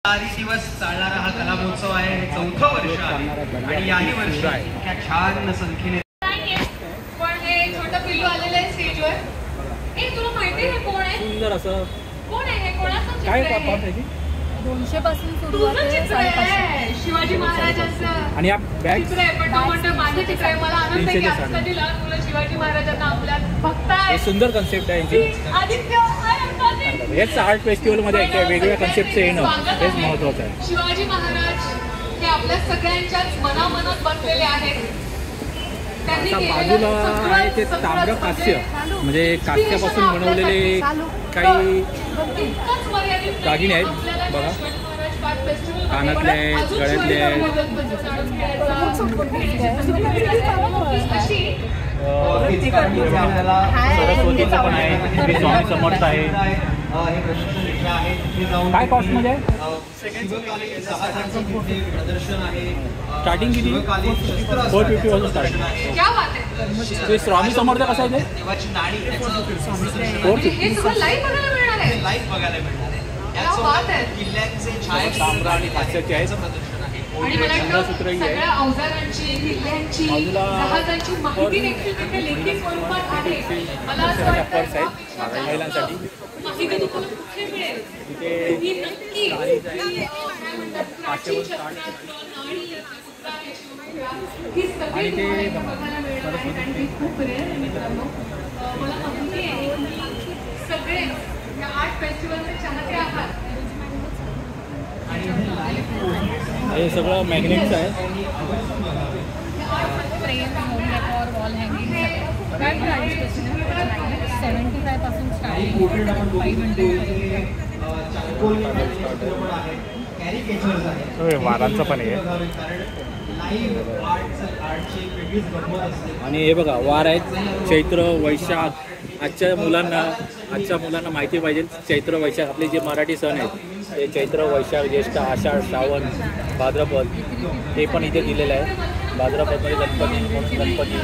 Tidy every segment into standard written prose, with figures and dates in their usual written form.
चारही दिवस चालणारा हा कला महोत्सव आहे. हे 4थं वर्ष आहे आणि याही वर्षी इतक्या छान संख्येने पण हे छोटं पिल्लू आलेलं आहे स्टेजवर. हे तुला माहिती आहे कोण आहे? सुंदर असं कोण आहे हे? कोणाचं काय चित्र आहे? त्याची 200 पासून सुरुवात आहे. शिवाजी महाराजांचं आणि या बॅग चित्र आहे. पण टोमॅटो माझं चित्र आहे. मला आनंद आहे की आजकालची लहान मुलं शिवाजी महाराजांना आपल्यात बघताय. सुंदर कन्सेप्ट आहे यांची. आदित्य हेच आर्ट फेस्टिवल मध्ये वेगवेगळ्या कन्सेप्टचं येणं हेच महत्त्वाचं आहे. शिवाजी महाराज हे आपल्या सगळ्यांच्याच मनामनात बसलेले आहेत. आता बाजूला आहे ते ताम्र कास्य, म्हणजे कास्यापासून बनवलेले काही दागिने आहेत बघा. कानातले आहेत, गळ्यातले आहेत. सरस्वतीचं पण आहे, स्वामी समर्थ आहे. काय कॉस्ट मध्ये आहे? स्टार्टिंग किती? 450 पासून स्टार्टिंग. ते स्वामी समर्थ कसं आहे ते? ताम्र आणि कास्याचे आहेत. मंगळसूत्रही आहे. पर्स आहेत महिलांसाठी. आणि ते सगळे आर्ट फेस्टिवलचे चाहते आहात. हे सगळं मॅग्नेट्स आहे. वॉल हँगिंग काय प्राइस 75 पासून स्टार्टिंग 500. वारांचं पण आहे. आणि हे बघा वार आहेत. चैत्र वैशाख. आजच्या मुलांना माहिती पाहिजे. चैत्र वैशाख आपले जे मराठी सण आहेत ते चैत्र वैशाख ज्येष्ठ आषाढ श्रावण भाद्रपद ते पण इथे दिलेलं आहे. भाद्रपदमध्ये गणपती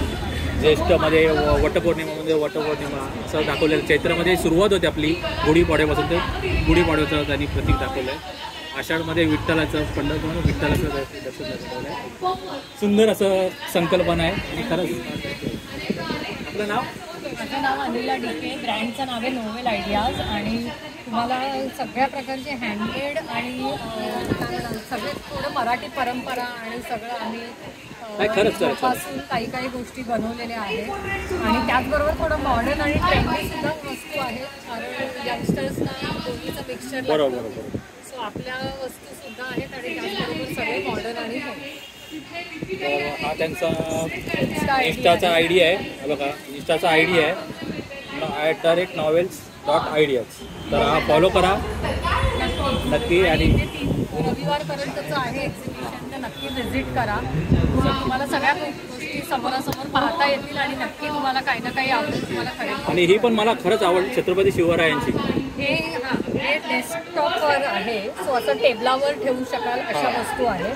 ज्येष्ठमध्ये वटपौर्णिमामध्ये वटपौर्णिमा असं दाखवलेलं. चैत्रामध्ये सुरुवात होते आपली गुढीपाडव्यापासून, ते गुढीपाडव्याचं त्यांनी प्रतीक दाखवलं आहे. आषाढमध्ये विठ्ठलाचं पंढरपूर विठ्ठलाचं दर्शन दाखवलं आहे. सुंदर असं संकल्पना आहे. आणि खरंच आपलं नाव? माझं नाव अनिला डिके. ब्रँडचं नाव आहे नोवेल आयडियाज. आणि तुम्हाला सगळ्या प्रकारचे हँडमेड आणि सगळे थोडं मराठी परंपरा आणि सगळं आम्ही पासून काही काही गोष्टी बनवलेल्या आहेत. आणि त्याचबरोबर थोडं मॉडर्न आणि ट्रेंडी सुद्धा वस्तू आहेत. कारण यंगस्टर्सना दोन्हीचं मिक्सचर बरोबर. सो आपल्या वस्तू सुद्धा आहेत आणि त्याचबरोबर सगळे मॉडर्न आणि हा त्यांचा इंस्टाचा आय डी आहे बघा. इंस्टाचा आय डी आहे @novels.ideas. तर हा फॉलो करा नक्की. आणि रविवारपर्यंतचं आहे एक्झिबिशन, तर नक्की व्हिजिट करा. तुम्हाला सगळ्या गोष्टी समोरासमोर पाहता येतील आणि नक्की तुम्हाला काही ना काही आवडेल तुम्हाला खरेदी. आणि ही पण मला खरंच आवडली छत्रपती शिवरायांची. हे डेस्कटॉपवर आहे. सो असं टेबलावर ठेवू शकाल अशा वस्तू आहेत.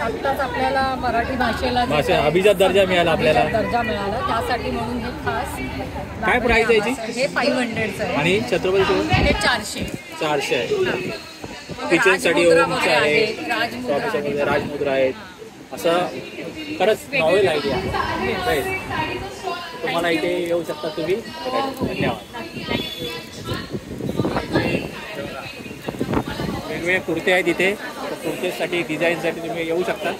आत्ताच आपल्याला मराठी भाषेला अभिजात दर्जा मिळाला त्यासाठी म्हणून हे खास. काय प्राइस आहे याची? हे 500चं आहे. आणि छत्रपती हे 400 आहे. किचनसाठी आहे, राजमुद्रा आहेत. असं खरंच नॉवेल आयडिया आहे. तुम्हाला इथे येऊ शकता तुम्ही. धन्यवाद. वेगवेगळे कुर्ते आहेत इथे. कुर्तेसाठी डिझाईनसाठी तुम्ही येऊ शकता.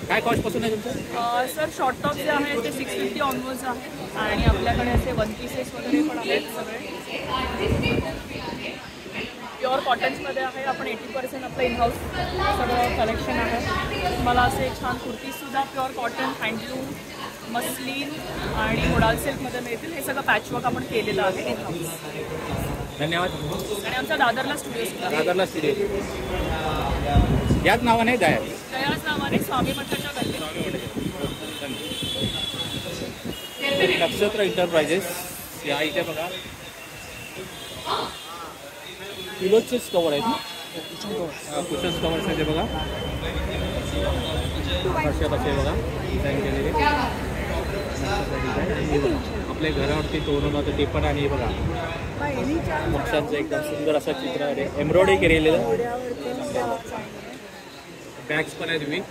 काय कॉस्टपासून आहे तुमचं? सर शॉर्ट टॉप जे आहे ते 650 ऑनवर्ड्स आहे. आणि आपल्याकडे असे 1 पीसेस वगैरे पण आहेत सगळे. प्युअर कॉटन्समध्ये आहे. आपण 80% आपलं इन हाऊस सगळं कलेक्शन आहे. मला असे छान कुर्तीसुद्धा प्युअर कॉटन, हँडलूम, मस्लिन आणि मोडाल सिल्कमध्ये मिळतील. हे सगळं पॅचवर्क आपण केलेलं आहे इन हाऊस. धन्यवाद. आणि आमचा दादरला स्टुडिओ याच नावाने त्याच नावाने स्वामी मठाच्या गल्लीत. नक्षत्र एंटरप्राइजेस या इथे बघा. पिलोचेच कवर आहेत ना. कुशन्स कवर्स आहे ते बघा. कसे बघा डिझाईन केलेले. आपल्या घरावरती तोरण होतं ते पण. आणि बघा पक्ष्यांचं एकदम सुंदर असं चित्र आहे, एम्ब्रॉयडरी केलेलं. बॅग्स पण आहे तुम्ही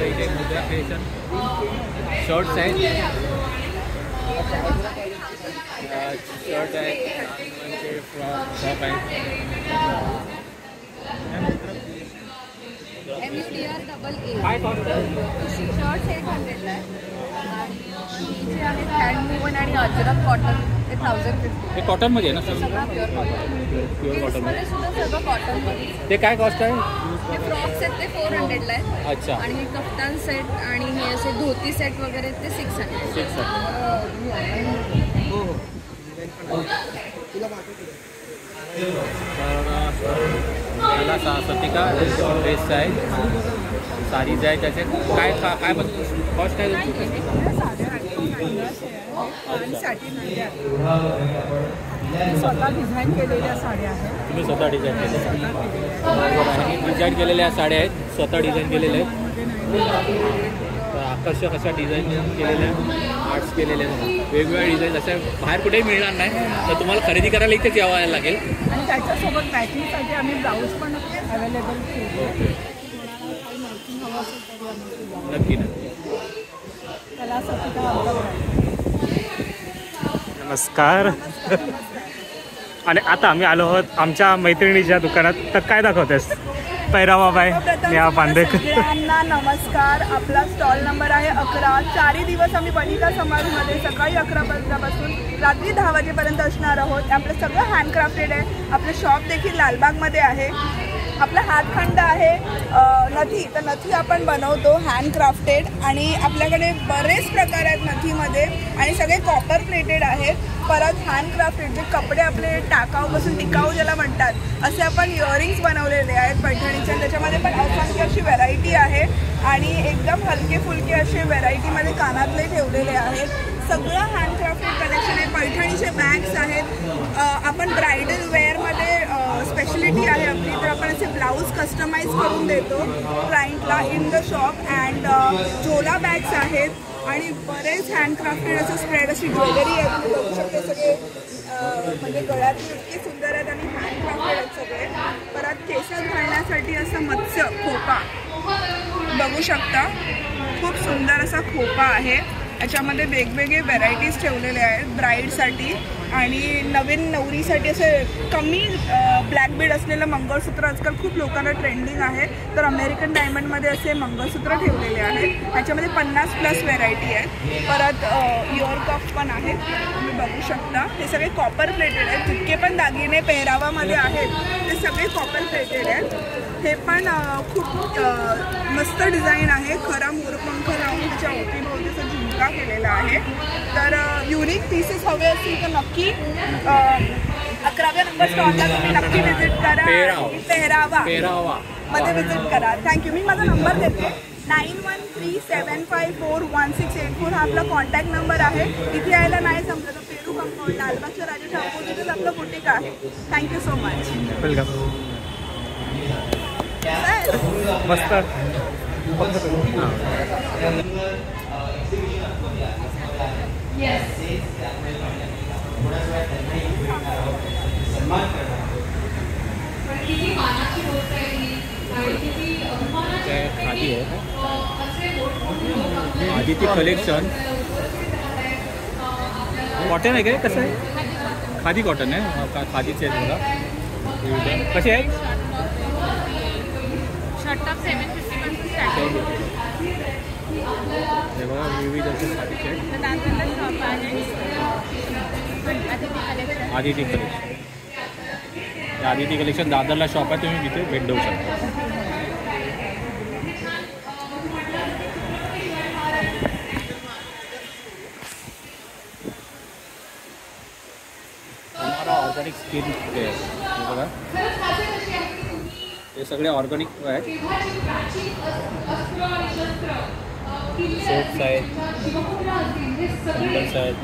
इथे मुद्रा क्रिएशन शर्ट्स आहेत, शर्ट आहे, फ्रॉक आहे. काय कॉस्ट आहे? शर्ट्स 800 आहे आणि जे आहेत हँड वूवन आणि अजरक कॉटन ते 1050. हे कॉटनमध्ये आहे ना सर? सगळं प्युअर कॉटनमध्ये. सुद्धा सगळं कॉटनमध्ये. ते काय कॉस्ट आहे? हे फ्रॉक्स आहेत ते 400ला आहेत. अच्छा. आणि हे कफ्तान सेट आणि हे असे धोती सेट वगैरे ते 600. त्याला सतिका ड्रेस आहे, साडीज आहे, त्याचे काय काय कॉस्ट आहे? स्वतः डिझाईन केलेल्या साड्या आहेत. तुम्ही स्वतः डिझाईन केलेल्या डिझाईन केलेल्या साड्या आहेत, स्वतः डिझाईन केलेल्या आहेत. आकर्षक अशा डिझाईन केलेल्या, आर्ट्स केलेल्या वेगवेगळ्या डिझाईन अशा बाहेर कुठेही मिळणार नाही. तर तुम्हाला खरेदी करायला इथेच यावं लागेल. आणि त्याच्यासोबत मॅचिंगसाठी आम्ही ब्लाऊज पण अवेलेबल केले. नक्की नक्की. त्याला सतिका. नमस्कार. आणि आता आम्ही आलो आहोत आमच्या मैत्रिणीच्या दुकानात. तर काय दाखवतेस? पैरावा बाय नेहा पांडेकर. सगळ्यांना नमस्कार. आपला स्टॉल नंबर आहे 11. 4 दिवस आम्ही वनिता समाजमध्ये सकाळी 11 वाजल्यापासून रात्री 10 वाजेपर्यंत असणार आहोत. आपलं सगळं हँडक्राफ्टेड आहे. आपलं शॉप देखील लालबागमध्ये आहे. आपला हातखंड आहे नथी. तर नथी आपण बनवतो हँडक्राफ्टेड आणि आपल्याकडे बरेच प्रकार आहेत नथीमध्ये आणि सगळे कॉपर प्लेटेड आहेत. परत हँडक्राफ्टेड जे कपडे आपले टाकाऊपासून टिकाऊ ज्याला म्हणतात असे आपण इयरिंग्स बनवलेले आहेत पैठणीचे. त्याच्यामध्ये पण असंख्य अशी व्हरायटी आहे आणि एकदम हलके फुलके असे व्हरायटीमध्ये कानातले ठेवलेले आहेत. सगळं हँडक्राफ्टेड कलेक्शन आहे. पैठणीचे बॅग्स आहेत. आपण ब्रायडल वेअरमध्ये स्पेशलिटी आहे आपली. तर आपण असे ब्लाऊज कस्टमाइज करून देतो क्लायंटला इन द शॉप. अँड झोला बॅग्स आहेत आणि बरेच हँडक्राफ्टेड असं स्प्रेड अशी ज्वेलरी आहे. तुम्ही बघू शकता सगळे म्हणजे गळ्यातले इतके सुंदर आहेत आणि हँडक्राफ्टेड आहेत सगळे. परत केसात घालण्यासाठी असं मत्स्य खोपा बघू शकता. खूप सुंदर असा खोपा आहे. याच्यामध्ये वेगवेगळे व्हरायटीज ठेवलेले आहेत ब्राईडसाठी आणि नवीन नवरीसाठी असे कमी ब्लॅक बीड असलेलं मंगळसूत्र आजकाल खूप लोकांना ट्रेंडिंग आहे. तर अमेरिकन डायमंडमध्ये असे मंगळसूत्र ठेवलेले आहेत. याच्यामध्ये 50+ व्हेरायटी आहेत. परत इयर कफ पण आहेत तुम्ही बघू शकता. हे सगळे कॉपर प्लेटेड आहेत. जितके पण दागिने पेहरावामध्ये आहेत ते सगळे कॉपर प्लेटेड आहेत. हे पण खूप मस्त डिझाईन आहे. खरा मोरपंख लावून त्याच्या ओटीभोवती असं झुमका केलेला आहे. तर युनिक पीसेस हवे असतील तर नक्की 11व्या नंबर स्टॉलला तुम्ही नक्की व्हिजिट करा. पेहरावा मध्ये व्हिजिट करा. थँक्यू. मी माझा नंबर देते 9137541684. हा आपला कॉन्टॅक्ट नंबर आहे. इथे यायला नाही जमलं तर पेरू कंपाऊंड लालबागच्या राजाच्या अपोजिटच आपलं बुटीक आहे. Thank you so much. वेलकम. मस्त. खादी आहे आदिती कलेक्शन. कॉटन आहे काय? कसं आहे? खादी कॉटन आहे. खादीचे आहेत बघा. कसे आहेत? शर्टअप 750 स्टार्ट. हे बघा विविध असे खादीचे आहेत. आदिती कलेक्शन. आदिती कलेक्शन दादरला शॉप आहे. तुम्ही तिथे भेट देऊ शकता. ऑर्गॅनिक स्किन केअर बघा. हे सगळे ऑर्गॅनिक आहेत. सोप्स आहेत, सॅम्पल्स आहेत.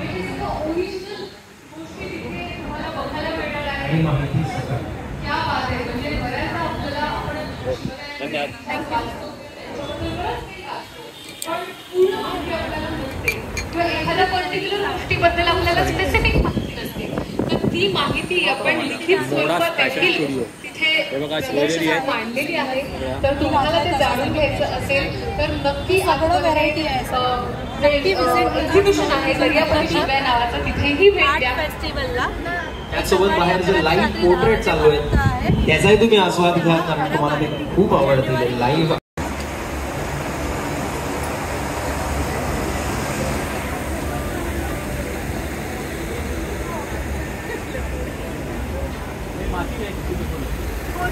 धन्यवाद. बद्दल आपल्याला स्पेसिफिक माहिती नसते, तर ती माहिती आपण लिखित स्वरूपात देखील तिथे मांडलेली आहे. तर तुम्हाला ते जाणून घ्यायचं असेल तर नक्की सगळं व्हरायटी आहे. एक्झिबिशन आहे दर्यापती शिवाय नावाचं, तिथेही भेट द्या. फेस्टिवलला त्याचसोबत बाहेर जे लाईव्ह पोर्ट्रेट चालू आहेत त्याचाही तुम्ही आस्वाद घ्या, कारण तुम्हाला ते खूप आवडतील. लाईव्ह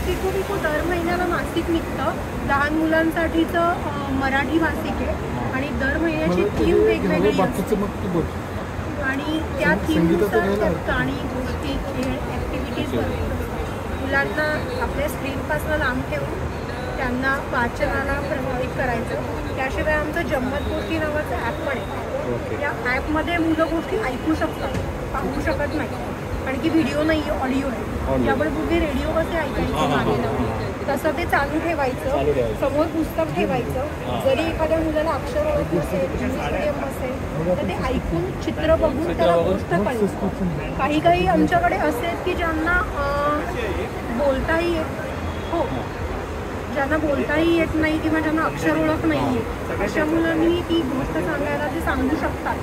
चिकू बिकू दर महिन्याला मासिक निघतं. लहान मुलांसाठीचं मराठी मासिक आहे आणि दर महिन्याची थीम वेगवेगळी असते आणि त्या थीमनुसार गाणी, गोष्टी, खेळ, ॲक्टिव्हिटीज मुलांना आपल्या स्क्रीनपासून लांब ठेवून त्यांना वाचनाला प्रभावित करायचं. त्याशिवाय आमचं जम्मत गोष्टी नावाचं ॲप पण आहे. या ॲपमध्ये मुलं गोष्टी ऐकू शकतात, पाहू शकत नाही, कारण की व्हिडिओ नाही आहे, ऑडिओ आहे. त्यामुळे पूर्वी रेडिओ कसे ऐकायचे मागे तसं ते चालू ठेवायचं, समोर पुस्तक ठेवायचं. जरी एखाद्या मुलाला अक्षर ओळख नसेल, इंग्लिश मीडियम असेल तर ते ऐकून चित्र बघून त्याला गोष्ट कळतं. काही काही आमच्याकडे असे आहेत की ज्यांना बोलताही येत, हो, ज्यांना बोलताही येत नाही किंवा ज्यांना अक्षर ओळख नाही आहे, अशा मुलांनी ती गोष्ट सांगायला ते सांगू शकतात.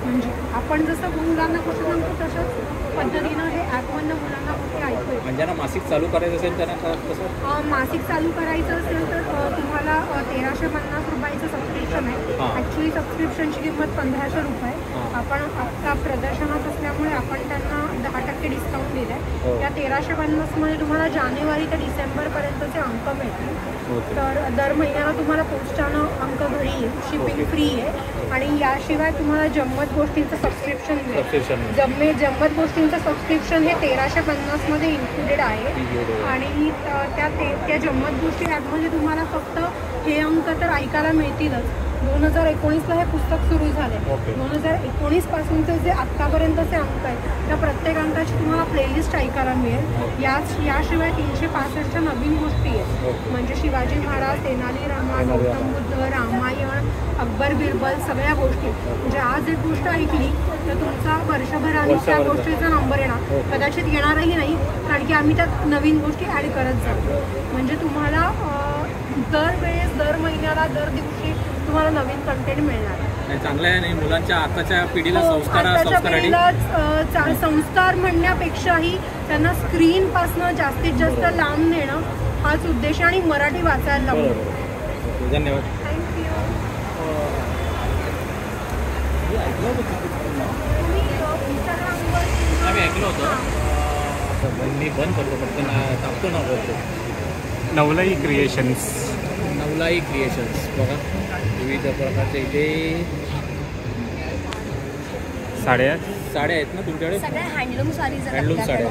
म्हणजे आपण जसं मुलांना गोष्ट सांगतो तशाच पद्धतीनं हे ॲपमधनं मुलांना कुठे ऐकू येतं. ज्यांना मासिक चालू करायचं असेल त्यांना कसं? मासिक चालू करायचं असेल तर तुम्हाला 1350 रुपयाचं सबस्क्रिप्शन आहे. ॲक्च्युली सबस्क्रिप्शनची किंमत 1500 रुपये. आपण आत्ता प्रदर्शनात असल्यामुळे आपण त्यांना 10% डिस्काउंट दिलं आहे. या 1350मध्ये तुम्हाला जानेवारी ते डिसेंबरपर्यंतचे अंक मिळतील. तर दर महिन्याला तुम्हाला पोस्टानं अंक घरी येईल, शिपिंग फ्री आहे. आणि याशिवाय तुम्हाला जम्मत गोष्टींचं सबस्क्रिप्शन मिळेल. जम्मत गोष्टींचं सबस्क्रिप्शन हे 1350मध्ये इन्क्लुडेड आहे. आणि त्या जम्मत गोष्टी ॲपमध्ये तुम्हाला फक्त हे अंक तर ऐकायला मिळतीलच. 2019ला हे पुस्तक सुरू झाले. 2019 पासूनचे जे आत्तापर्यंतचे अंक आहेत त्या प्रत्येक अंकाची तुम्हाला प्लेलिस्ट ऐकायला मिळेल. याशिवाय 365च्या नवीन गोष्टी आहेत, म्हणजे शिवाजी महाराज, तेनाली रामा, गौतम बुद्ध, रामायण, अकबर बिरबल, सगळ्या गोष्टी. म्हणजे आज एक गोष्ट ऐकली तर तुमचा वर्षभराने त्या गोष्टीचा नंबर येणार, कदाचित येणारही नाही, कारण की आम्ही त्यात नवीन गोष्टी ॲड करत जातो. म्हणजे तुम्हाला दरवेळेस, दर महिन्याला, दर दिवशी तुम्हाला नवीन कंटेंट मिळणार. चांगलं आहे. नाही, मुलांच्या आताच्या पिढीला संस्कार म्हणण्यापेक्षाही त्यांना स्क्रीनपासून जास्तीत जास्त लांब नेणं हाच उद्देश आणि मराठी वाचायला लावणं. धन्यवाद. थँक्यू. आम्ही ऐकलं होतं, मी बंद करतो फक्त टाकतो ना, बोलतो नवलाई क्रिएशन्स. नवलाई क्रिएशन्स बघा, विविध प्रकारचे इथे साड्या आहेत ना तुमच्याकडे? सगळ्या हँडलूम साडीज आहेत. हँडलूम साड्या.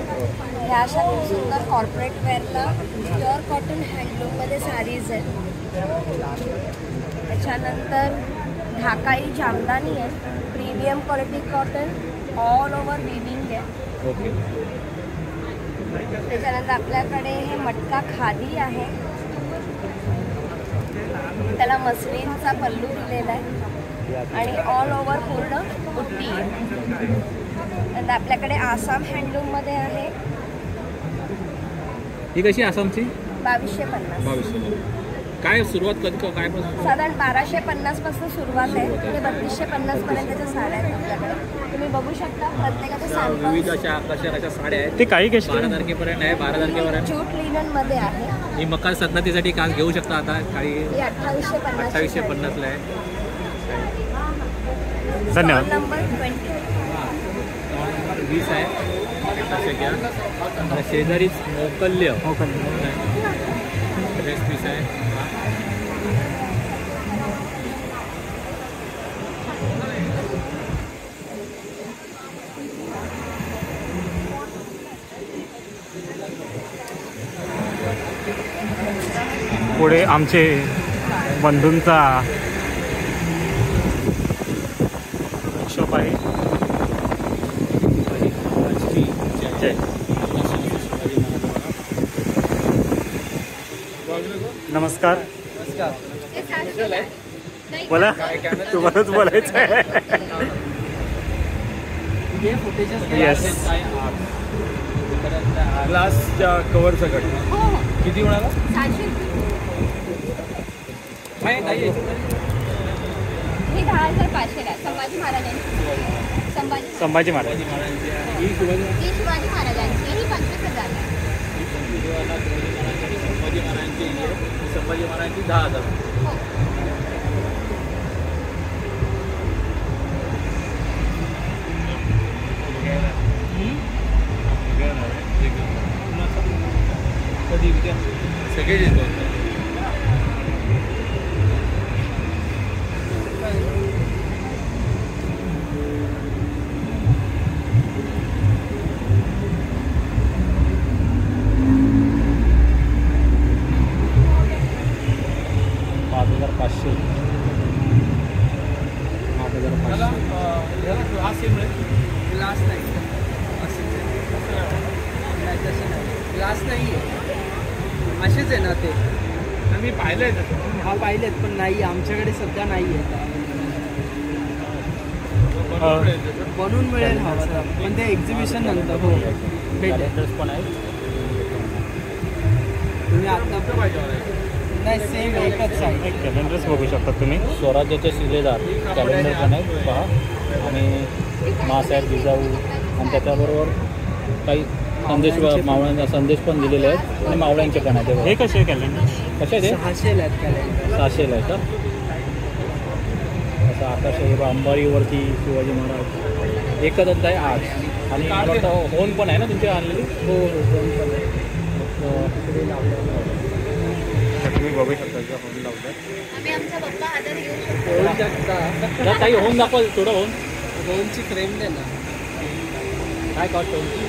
ह्या अशा खूप सुंदर कॉर्पोरेट वेअरला प्युअर कॉटन हँडलूममध्ये साडीज आहेत. त्याच्यानंतर ढाकाई जामदानी आहे, premium quality cotton, all over viewing आहे. ओके. त्याच्यानंतर आपल्याकडे हे मटका खादी आहे, त्याला मसलिनचा पल्लू दिलेला आहे आणि ऑल ओव्हर पूर्ण बुट्टी आहे. नंतर आपल्याकडे आसाम हँडलूममध्ये आहे. ही कशी आसामची? 2250. 2200. काय सुरुवात कधी काय पासून? साधारण 1250 पासून सुरुवात आहे आणि 3250 पर्यंतच्या साड्या आहेत आपल्याकडे. तुम्ही बघू शकता प्रत्येकाचं सॅम्पल. विविध अशा कशा साड्या आहेत. ते काही कशी 12 तारखेपर्यंत आहे. 12 तारखेपर्यंत ज्यूट लिनन मध्ये आहे. ही मकर संक्रांतीसाठी खास घेऊ शकता. आता काही 2850 ला आहे. धन्यवाद. नंबर 20 20 आहे. शेजारीच मोकल्य ड्रेस पीस आहे. पुढे आमचे बंधूंचा शॉप आहे. नमस्कार. बोला, तुम्हालाच बोलायचं आहे. येस ग्लासच्या कवर सकट किती म्हणाला? हे 10,500 ला संभाजी महाराजांची. संभाजी महाराज ही शिवाजी महाराजांची ही 25,000 ला. संभाजी महाराजांची 10,000. कधी सगळे येतो. ग्लास नाही, ग्लास नाही आहे, असेच आहे ना ते. मी पाहिलंय तसं. हा पाहिलेत पण नाही आमच्याकडे सध्या नाही आहे. बनवून मिळेल हवा तर, पण ते एक्झिबिशन नंतर हो कॅलेंडर्स पण आहेत. तुम्ही आता नाही सेम एकच आहे. कॅलेंडर्स बघू शकता तुम्ही. स्वराज्याचे शिलेदार कॅलेंडर पण आहेत पहा. आणि मासाहेब जिजाऊ आणि त्याच्याबरोबर काही संदेश मावळ्यांचा संदेश पण दिलेले आहेत आणि मावळ्यांचे पण आहेत. हे कसे कॅलेंडर? कसे ते 600 आहेत कॅलेंडर. 600 आहे का? असं आकाश अंबारीवरती शिवाजी महाराज एकच आहे 8. आणि मला वाटतं होन पण आहे ना तुमची आणलेली? हो हो होन पण आहे. तुम्ही बघू शकता का होन लावतात. आम्ही आमचा पप्पा हातात घेऊ शकतो. होऊ शकता. काही होन दाखवा थोडं होन. होनची फ्रेम दे ना. काय कॉस्ट होनची?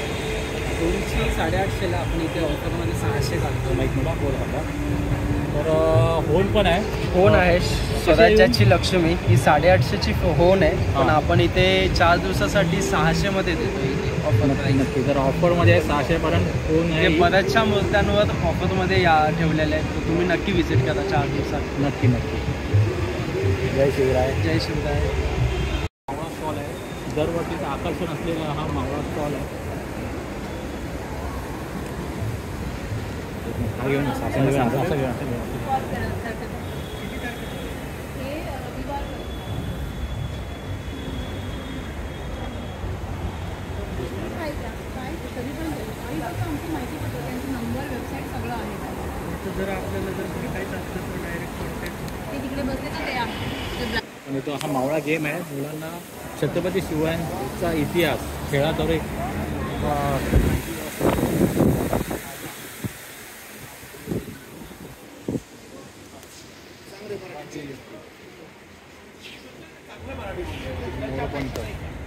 होनची 850 ला. आपण इथे ऑफरमध्ये 600 घालतो. माहीत मला बोल आता. तर होन पण आहे. होन आहे स्वराज्याची लक्ष्मी. ही 850ची होन आहे, पण आपण इथे 4 दिवसासाठी 600 मध्ये देतो इथे ऑफर. नक्की जर ऑफरमध्ये 600 पर्यंत होन आहे. बऱ्याचशा मूर्त्यांवर ऑफरमध्ये ठेवलेले आहेत, तर तुम्ही नक्की व्हिजिट करा 4 दिवसात. नक्की नक्की. जय शिवराय. जय शिवराय. मावळा स्टॉल आहे. दरवर्षीचं आकर्षण असलेला हा मावळा स्टॉल आहे. घेऊन जर आपल्याला जर भेटायचं असलं तर डायरेक्ट कॉन्टॅक्ट. तिकडे बसले तर ते आहे. आणि तो हा मावळा गेम आहे. मुलांना छत्रपती शिवाजींचा इतिहास खेळाद्वारे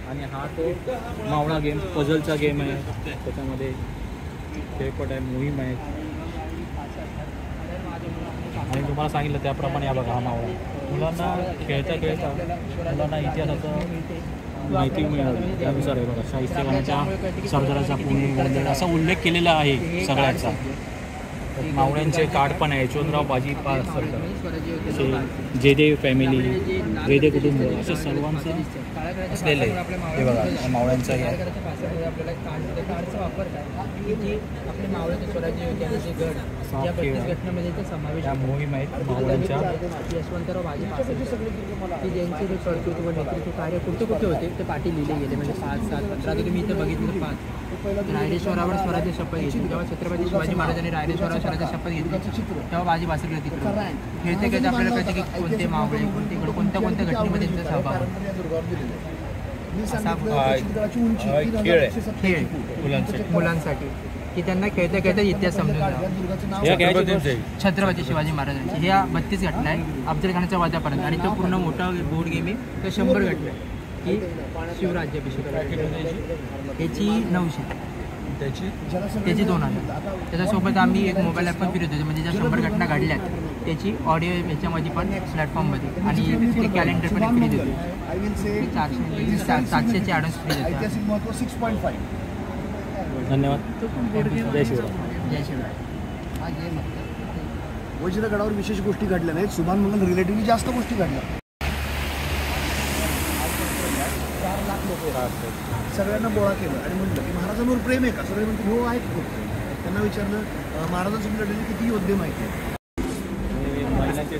आणि हा तो मावळा गेम पझलचा गेम आहे. त्याच्यामध्ये खेळपट आहे, मोहीम आहे. आणि तुम्हाला सांगितलं त्याप्रमाणे हा बघा हा मावळा. मुलांना खेळता खेळता मुलांना इतिहासाचं माहिती मिळाली. त्यानुसार आहे बघा शाहिस्तेखानाच्या सरदाराचा पुणे गोंधळ असा उल्लेख केलेला आहे सगळ्यांचा. मावळ्यांचे कार्ड पण आहे. यशवंतराव बाजी सरकार, जयदेव फॅमिली, जयदेव कुटुंब असं सर्वांचं असलेलं आहे. हे बघा मावळ्यांचं हे कार्डचा वापर काय की आपले मावळ्याचे स्वराज्य योद्ध्यांचे गड या घटनेमध्ये ते समावेश. त्या मोहीम आहेत मावळ्यांच्या. यशवंतराव बाजी की ज्यांचे ते कर्तृत्व नेतृत्व कार्य कुठे कुठे होते ते पाठी लिहिले गेले. म्हणजे 5, 7, 15 आता तुम्ही इथे बघितलं 5. रायरेश्वरावर स्वराज्य शपथ घेतली. जेव्हा छत्रपती शिवाजी महाराजांनी रायरेश्वरावर स्वराज्य शपथ घेतली तेव्हा बाजी बासरली होती. खेळते खेळते आपल्याला कळते की कोणते मावळे कोणते इकडे कोणत्या कोणत्या घटनेमध्ये त्यांचा सहभाग खेळ मुलांसाठी की त्यांना खेळता खेळता इतिहास समजून छत्रपती शिवाजी महाराजांची ह्या 32 घटना आहे अफजलखानाच्या वादापर्यंत. आणि तो पूर्ण मोठा बोर्ड गेम आहे. तो 100 घटना आहे की शिवराज्याभिषेक याची 900, त्याची 2000. त्याच्यासोबत आम्ही एक मोबाईल ॲप पण फिरत होतो. म्हणजे ज्या 100 घटना घडल्यात त्याची ऑडिओ याच्यामध्ये पण प्लॅटफॉर्ममध्ये. आणि ते कॅलेंडर पण फ्री देतो. 700ची ॲडव्हान्स फ्री देतो. धन्यवाद. जय शिवराय. जय शिवराय. वज्रगडावर विशेष गोष्टी घडल्या नाहीत. सुभान मंगल रिलेटिव्हली जास्त गोष्टी घडल्या. 4 लाख लोक सगळ्यांना गोळा केलं आणि म्हटलं की महाराजांवर प्रेम आहे का? सगळे म्हणते हो आहे खूप प्रेम. त्यांना विचारलं महाराजांसोबत लढलेले किती योद्धे माहिती आहेत? महिलांचे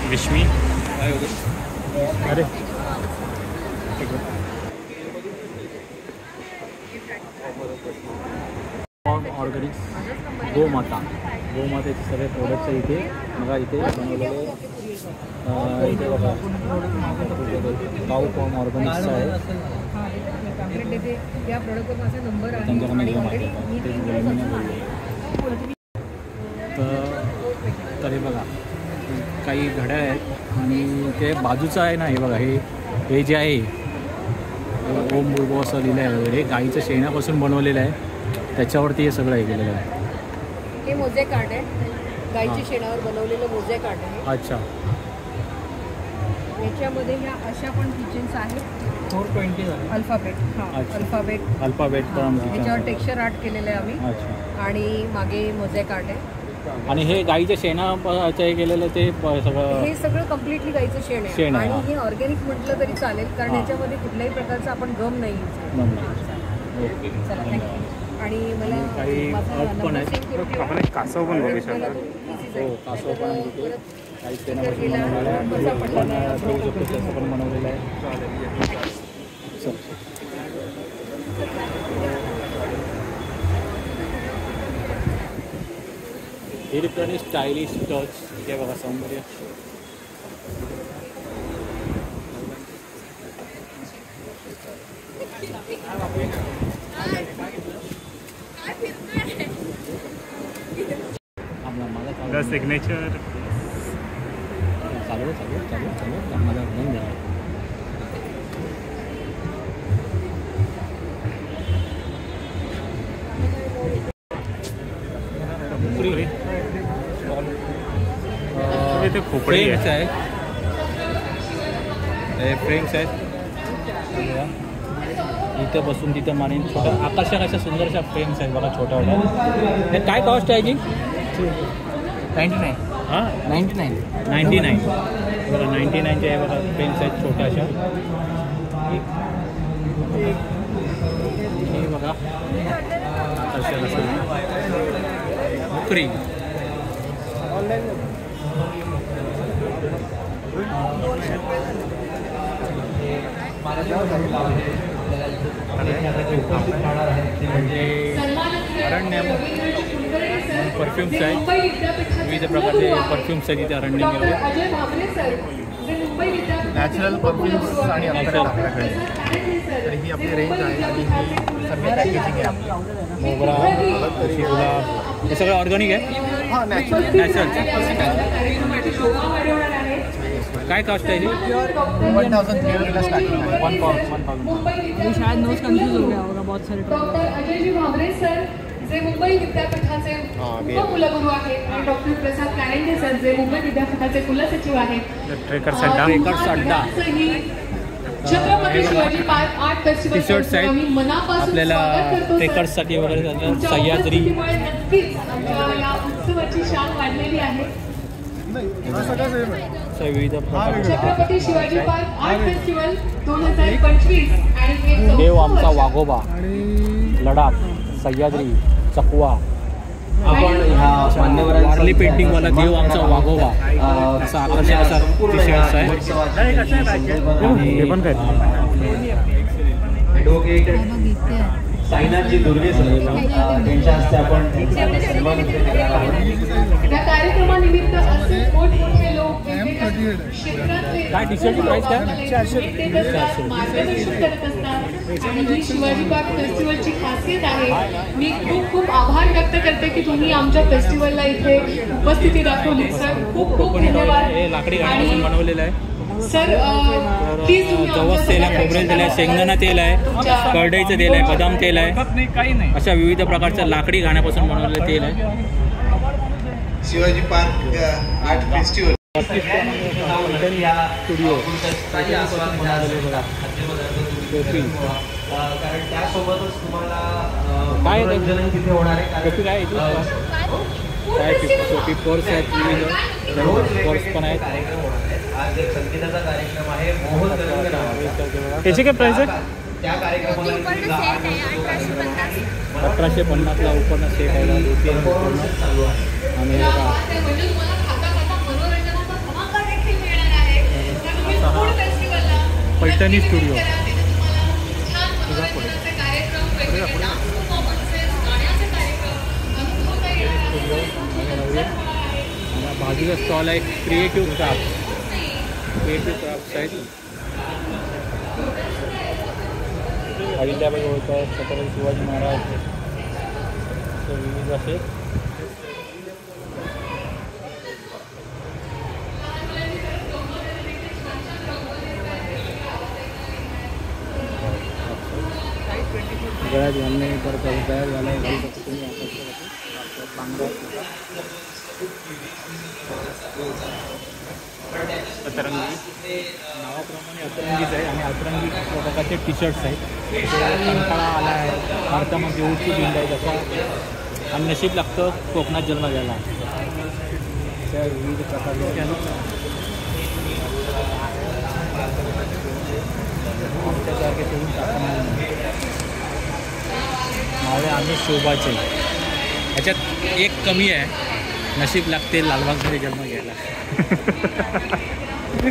विश्मी अरे ऑर्गॅनिक गोमातेचे सगळे प्रोडक्ट्स आहे इथे. बघा इथे बनवलेले इथे बघा काऊ फॉर्म ऑर्गॅनिक्स आहे. या प्रोडक्टवर माझा नंबर आहे. तर हे बघा काही घड्याळ आहेत आणि ते बाजूचं आहे ना, हे बघा हे जे आहे ओम बुलबो असं लिहिलं आहे वगैरे, गाईच्या शेणापासून बनवलेलं आहे. त्याच्यावरती हे सगळं हे केलेलं आहे. हे मोझेक आर्ट आहे, गाईच्या शेणावर बनवलेलं मोझेक आर्ट आहे. अच्छा. याच्यामध्ये ह्या अशा पण किचन्स आहेत. 420 झाले. अल्फाबेट. हां, अल्फाबेट पण याच्यावर टेक्स्चर आर्ट केलेलं आहे आम्ही. अच्छा. आणि मागे मोझेक आर्ट आहे. आणि हे गाईच्या शेणाचं हे केलेलं ते सगळं, हे सगळं कम्प्लिटली गाईचं शेण आहे. आणि हे ऑर्गॅनिक म्हटलं तरी चालेल, कारण याच्यामध्ये कुठल्याही प्रकारचा आपण गम नाही यूज करतो. ओके. चला, थँक्यू. आणि मला काही पण आहे. आपण एक कासव पण बघू शकतो. हो, कासव पण आहे तिथे. काही शेणापासून बनवलेलं आहे. ठेवू शकतो तसं पण बनवलेलं आहे. इलेक्ट्रॉनिक स्टायलिश टच हे बघा सौंदर्य. द सिग्नेचर चालू मला बंद झालं. इथे खोपडी आहे. फ्रेम्स आहेत इथे बसून तिथं माने छोट्या आकर्षक अशा सुंदरशा फ्रेम्स आहेत बघा छोट्या छोट्या. हे काय कॉस्ट आहे जी? 99. हां 99 बघा 99चे आहे बघा फ्रेम्स आहेत छोट्या अशा. हे बघा आकर्षक असं नोकरी. अरण्यम परफ्युम्स आहेत, विविध प्रकारचे परफ्युम्स आहेत इथे अरण्यमध्ये. नॅचरल परफ्युम्स आणि अप्सरा आपल्याकडे. आणि ही आपली रेंज आहे आणि ही सर्व पॅकेजिंग आहे आपली. मोगरा, गुलाब हे सगळं ऑर्गॅनिक आहे. हां, नॅचरल. काय कॉस्ट आहे 1300 स्टार्टिंग आहे. 1000. शायद नोज कन्फ्यूज हो गया होगा बहुत सारे. डॉक्टर अजयजी भामरे सर जे मुंबई विद्यापीठाचे उपकुलगुरू आहेत आणि डॉक्टर प्रसाद कारंडे सर जे मुंबई विद्यापीठाचे कुलसचिव आहेत. ट्रेकर्स अड्डा. Chhatrapati Shivaji park art festival T-shirts आहेत आपल्याला ट्रेकर्ससाठी वगैरे. सह्याद्री उत्सवाची शान वाढलेली आहे. विविध प्रकारचे Chhatrapati Shivaji park art festival 2025 आणि देव आमचा वाघोबा, लडाख, सह्याद्री, चकवा. आपण ह्या वारली पेंटिंगवाला देव आमचा वाघोबा असा आकर्षक असा टी-शर्ट्स आहे. हे पण काय ॲडव्होकेट साईनाथजी दुर्गे सर त्यांच्या हस्ते आपण सन्मानित करणार आहोत. या कार्यक्रमानिमित्त असे मोठमोठे लोक क्षेत्रातले काय टी-शर्टची प्राईस काय? मार्गदर्शन करत असतात. आणि ही शिवाजी पार्क फेस्टिवलची खासियत आहे. मी खूप खूप आभार व्यक्त करते की तुम्ही आमच्या फेस्टिवलला इथे उपस्थिती दाखवली. सर खूप खूप धन्यवाद. हे लाकडी गाण्यापासून बनवलेलं आहे. सर प्लीज जवस तेल आहे, खोबरेल तेल आहे, शेंगदाणा तेल आहे, करडईचं तेल आहे, बदाम तेल आहे. अशा विविध प्रकारच्या लाकडी घाण्यापासून बनवलेलं तेल आहे. Shivaji park art festival studio बनवलेले बघा. टोपी कारण त्यासोबतच तुम्हाला काय मनोरंजनही तिथे होणार आहे. कॉफी काय काय पर्स आहेत विविध पर्स पण आहेत. कार्यक्रम होणार आहे. आज एक संगीताचा कार्यक्रम आहे. मोहन त्याची काय प्राइस आहे? त्या कार्यक्रमाला 1850ला उपकरण सेट आहे. चालू आहे. आणि पैठणी स्टुडिओ बाजूला स्टॉल आहे क्रिएटिव्ह क्राफ्ट्स आहेत. अहिल्याबाई होळकर, छत्रपती शिवाजी महाराज विविध असे गळ्यात घालणे परत तयार झाला घालू शकतो तुम्ही अतरंगी नावाप्रमाणे अतरंगीच आहे आणि अतरंगी प्रकारचे टी शर्ट्स आहेत. कंटाळा आला आहे भारतामध्ये उंची दिंड आहे तसा आणि नशीब लागतं कोकणात जन्म घ्यायला. त्या विविध प्रकारचे आमच्यासारखे सोडून टाकणार मावळे आम्ही शोभाचे. ह्याच्यात एक कमी आहे, नशीब लागते लालबागमध्ये जन्म घ्यायला. तर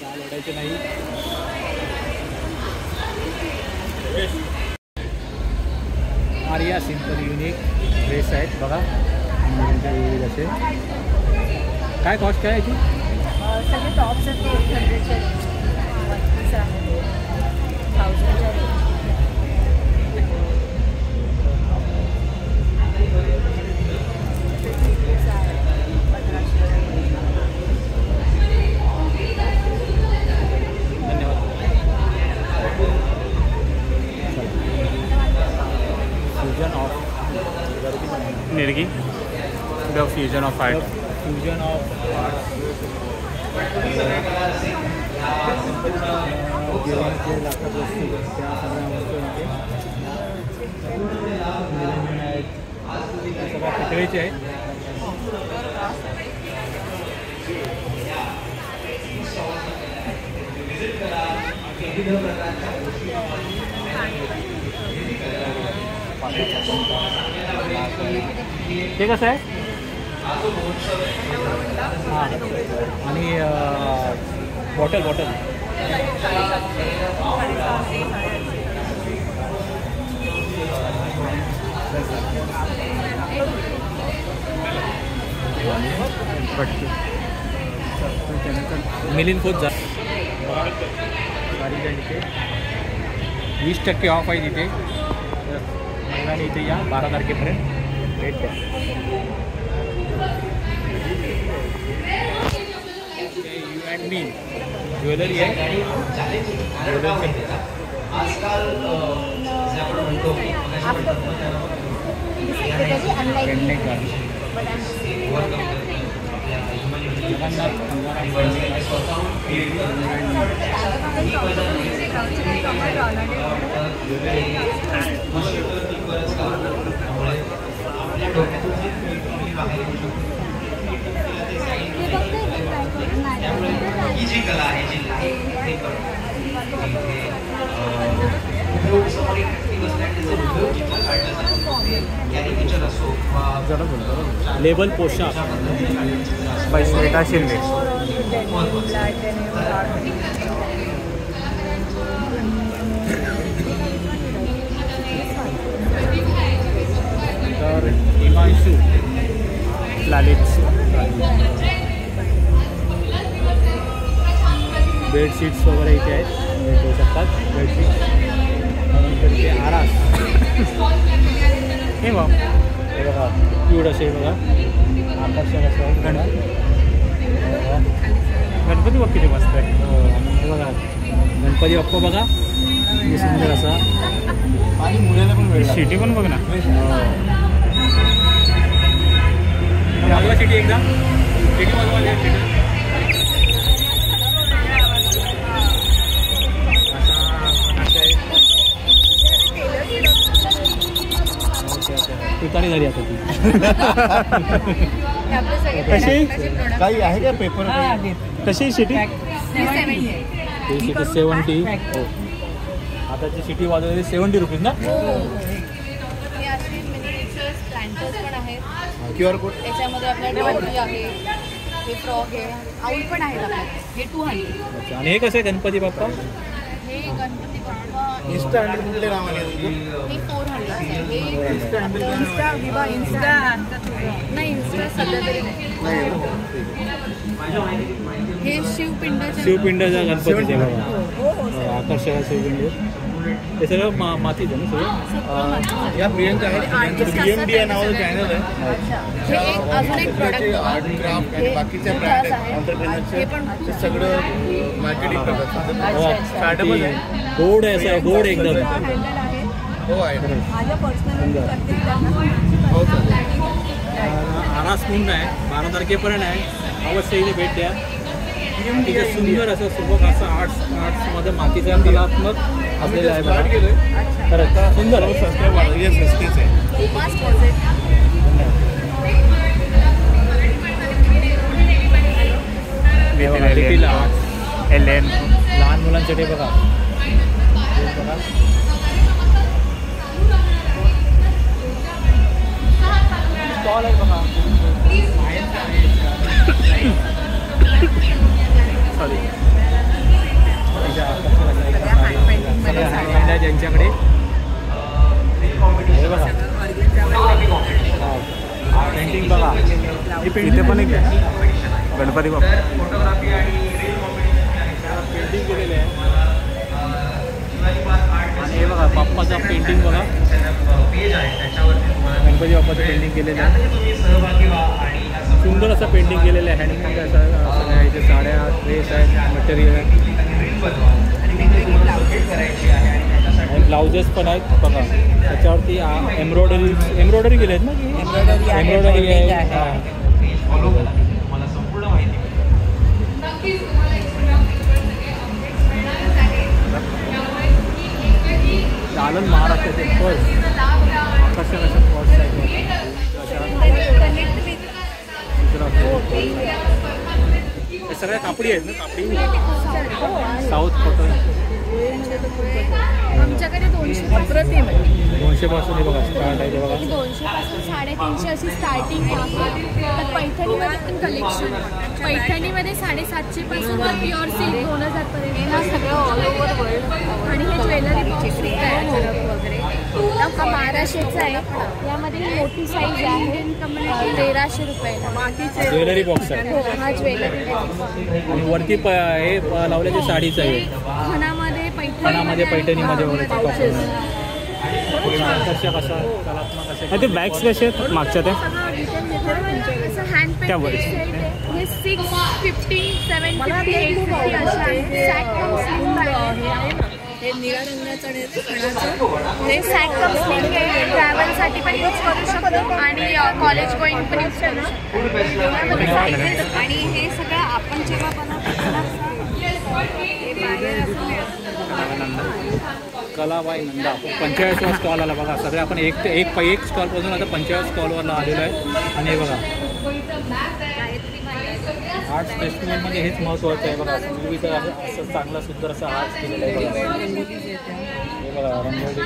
काय लढायचं नाही. आर्या सिंपल युनिक ड्रेस आहेत बघा विविध असे. काय कॉस्ट काय याची? सगळे टॉप्स आहेत 800चे 1000च्या. निर्गी the fusion of art. Fusion of जेवणाचे लागतात वस्तू त्या सगळ्या वस्तू निरंजन आहेत त्या सगळ्या पितळेचे आहेत. ते कसं आहे? हां आणि बॉटल मिलिंद खोत जा साडीच्या इथे 20% ऑफ आहे तिथे. महिलांनी इथे या 12 तारखेपर्यंत भेट द्या. यू अँड मी ज्वेलरी आहे. आजकाल आपण म्हणतो जगन्नाथ ही जी कला आहे जी लेबल पोशाख बाय श्वेता शिंदे. तर हिमांशू लालित बेडशीट्स वगैरे इथे आहेत भेटू शकतात. बेडशीट त्यानंतर इथे आरास हे बघ हे बघा क्यूट असे बघा आकर्षक असं गणपती बघ किती मस्त आहे. हे बघा गणपती बाप्पा बघा किती सुंदर असा आणि मुलाला पण वेळ सिटी पण बघ ना. मागवा सिटी एकदा सिटी मागवा तुतारी झाली आता ती. कशी काही आहे का पेपर कशी सिटी 70. हो आताची सिटी वाजवली 70 रुपीज ना. पण आहेत QR कोड त्याच्यामध्ये आपल्याला डॉली आहे, हे फ्रॉक आहे, आऊल पण आहेत आपल्याकडे. हे 200. अच्छा. आणि हे कसं आहे गणपती बाप्पा? हे गणपती बाप्पा इन्स्टा हँडल कुठले नावाने हे 400 आहे. हे इंस्टा नाही इन्स्टा सध्या तरी नाही. हे शिवपिंडाचा गणपती आहे बघा. आकर्षक शिवपिंड हे सगळं मातीचं ना सगळं. या प्रियंका आहेत BMD या नावाचं चॅनल आहे. हे एक अजून एक प्रोडक्ट आर्ट क्राफ्ट आणि बाकीच्या ब्रँड आहेत ऑन्टरप्रेनरचे ते सगळं मार्केटिंग करतात. स्टार्टअपच आहे. गोड आहे असं गोड एकदम. हो आहे माझ्या पर्सनल हो चालेल. आरास म्हणून आहे 12 तारखेपर्यंत आहे. अवश्य इथे भेट द्या. तिथे सुंदर असं सुबक असं आर्ट्समध्ये मातीचा कलात्मक असलेलं आहे बघा. खरंच सुंदर आहे. सस्तेच आहे. लिटिल आर्ट्स LN लहान मुलांसाठी बघा. स्टॉल आहे बघा. सॉरी ज्यांच्याकडे पेंटिंग बघा. इथे पण एक गणपती बाप्पा पेंटिंग केलेलं आहे. आणि हे बघा बाप्पाचा पेंटिंग बघा. गणपती बाप्पाचं पेंटिंग केलेलं आहे. सुंदर असं पेंटिंग केलेलं आहे. हँडमेड असं आहे. इथे साड्या ड्रेस आहेत मटेरियल आहे आणि ब्लाउजेस पण आहेत बघा. त्याच्यावरती एम्ब्रॉयडरी केले आहेत ना. एम्ब्रॉयडरी आहे. आनंद महाराष्ट्राचे फर्स्ट आकर्षक अशा फर्स्ट आहेत. हे सगळ्या कापडी आहेत ना. कापडी साऊथ कॉटन आमच्याकडे 200 पासून 200 पासून हे बघा स्टार्ट आहे. बघा 200 पासून 350 अशी स्टार्टिंग आहे. तर पैठणीमध्ये पण कलेक्शन. पैठणीमध्ये 750 पासून तर प्युअर सिल्क 2000 पर्यंत हे सगळं ऑल ओव्हर वर्ल्ड. आणि हे ज्वेलरी बॉक्स वगैरे हा महाराष्ट्राचा आहे. यामध्ये ही मोठी साईज आहे 1300 रुपयाला. ज्वेलरी बॉक्स आहे. हो हा ज्वेलरी बॉक्स. आणि वरती हे लावल्याची साडीचं आहे. खणामध्ये पैठणीमध्ये वगैरे आकर्षक असा कलात्मक असे. ते बॅग्स कसे आहेत मागच्या त्या हँड पेंटेड हे 650, 750, 850 अशा आहेत. हे निळ्या रंगाचं आणि हे सॅक कम स्लीव आहे. ट्रॅव्हलसाठी पण यूज करू शकतो आणि कॉलेज गोईंग पण यूज करू शकतो. आणि हे सगळं आपण जेव्हा बनवतो कलाबाई नंदा 45वा स्टॉल आला बघा. सगळे आपण एक स्टॉलपासून आता 45 स्टॉलवरला आलेलो आहे. आणि हे बघा आर्ट्स फेस्टिवलमध्ये हेच महत्त्वाचं आहे बघा. विविध असं चांगलं सुंदर असं आर्ट्स केलेलं आहे बघा. हे बघा रंगोली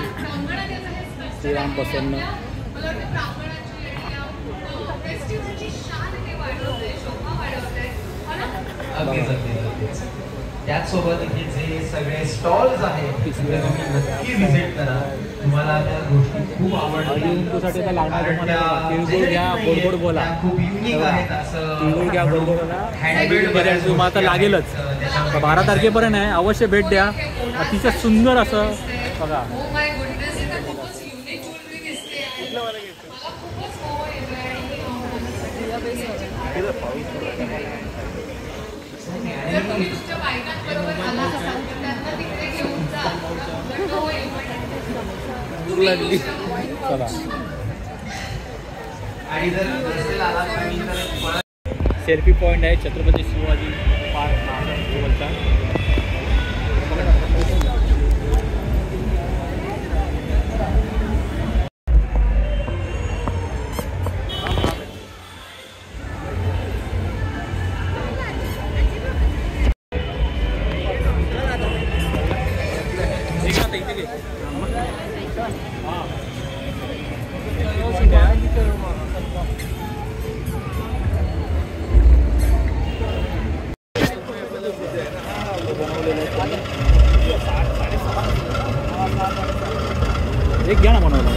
श्रीराम प्रसन्न. त्याचसोबत इथे जे सगळे स्टॉल्स आहेत ते तुम्ही नक्की व्हिजिट करा. तुम्हाला त्या गोष्टी खूप आवडतील. लागणार तुम्हाला तिळगुळ घ्या गोड बोला. खूप युनिक आहेत. असं तिळगुळ घ्या गोड बोला. तुम्हाला आता लागेलच. 12 तारखेपर्यंत आहे. अवश्य भेट द्या. अतिशय सुंदर असं बघा. चला सेल्फी पॉइंट आहे छत्रपती शिवाजी पार्क जवळचा. एक घ्या ना बनवलं.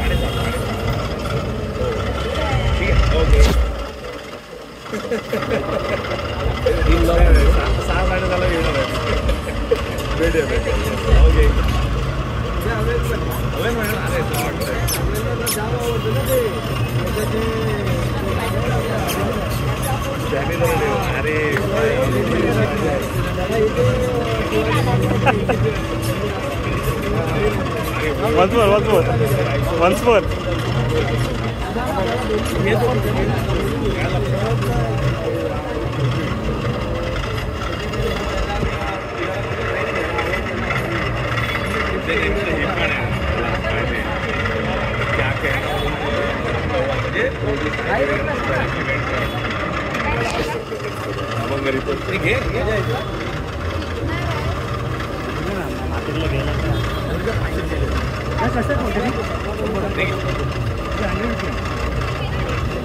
Once more.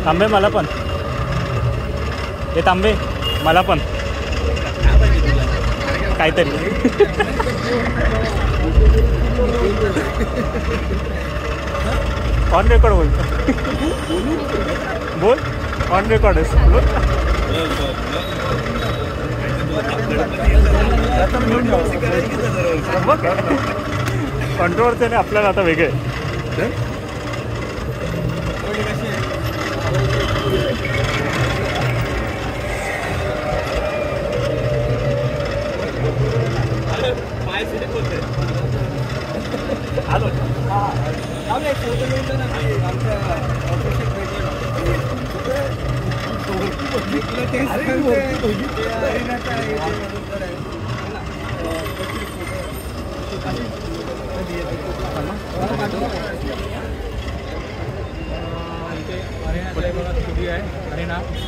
तांबे मला पण. हे तांबे मला पण काहीतरी. ऑन रेकॉर्ड बोलतो. बोल ऑन रेकॉर्ड आहे. कंट्रोवर्सी आपल्याला आता वेगळे.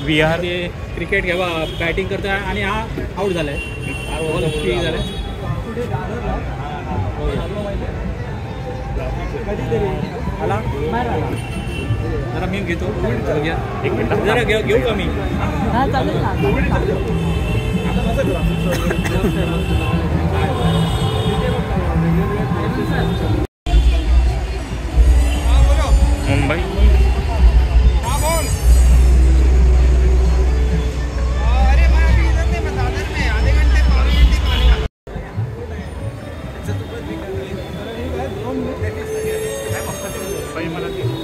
विहार ते क्रिकेट घ्यावा बॅटिंग करता आणि हा आउट झालाय. झालाय. जरा मी घेतो. एक मिनिट जरा घेऊ का मी. मुंबई मला